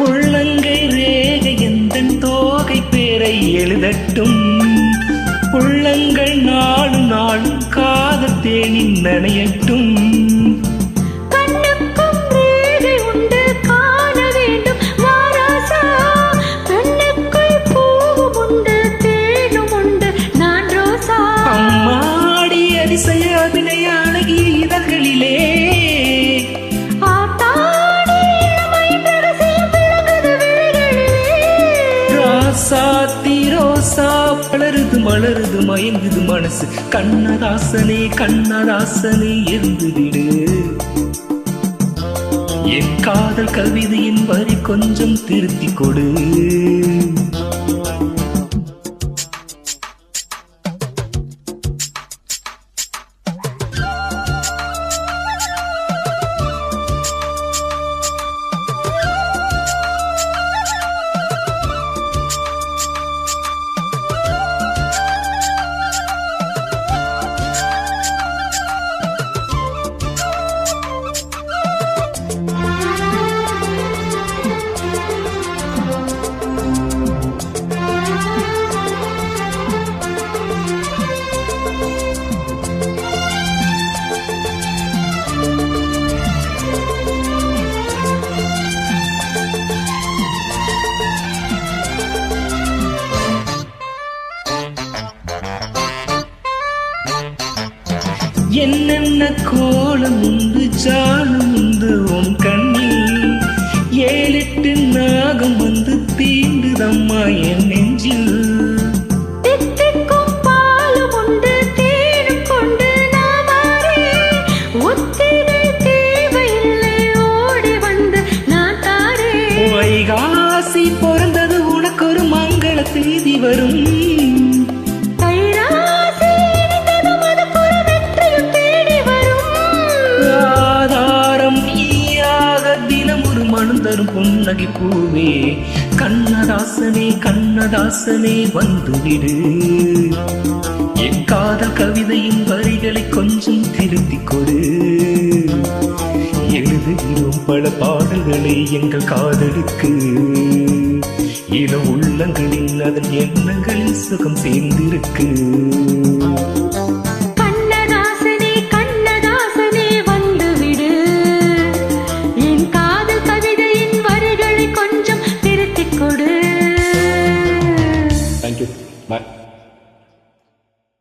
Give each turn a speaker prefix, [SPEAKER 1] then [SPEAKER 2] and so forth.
[SPEAKER 1] உள்ளங்கை ரேகை எந்தன் தோகை பேரை எழுதட்டும். உள்ளங்கள் நாளும் நாளும் காதல் தேனின் நனையட்டும். அம்மாடி அதிசய அபிநய அழகிய இதழ்களிலே ரோசா பளருது மலருது மயங்குது மனசு. கண்ணதாசனே கண்ணதாசனே இருந்து விடு. என் காதல் கவிதையின் வரி கொஞ்சம் திருத்தி கொடு. என்னென்ன கோலம் உண்டு ஜாலம் உண்டு உன் கண்ணில். 7-8 நாகம் வந்து தீண்டுதம்மா என் நெஞ்சில். வைகாசி பிறந்தது உனக்கு ஒரு மங்கள செய்தி வரும். மணந்தரும் புன்னகை பூவே. கண்ணதாசனே கண்ணதாசனே வந்துவிடு. என் காதல் கவிதையின் வரிகளை கொஞ்சம் திருத்தி கொடு. எழுதுகிறோம் பல பாடல்களை எங்கள் காதலுக்கு. இள உள்ளங்களில் அதன் எண்ணங்களில் சுகம் சேர்ந்திருக்கு.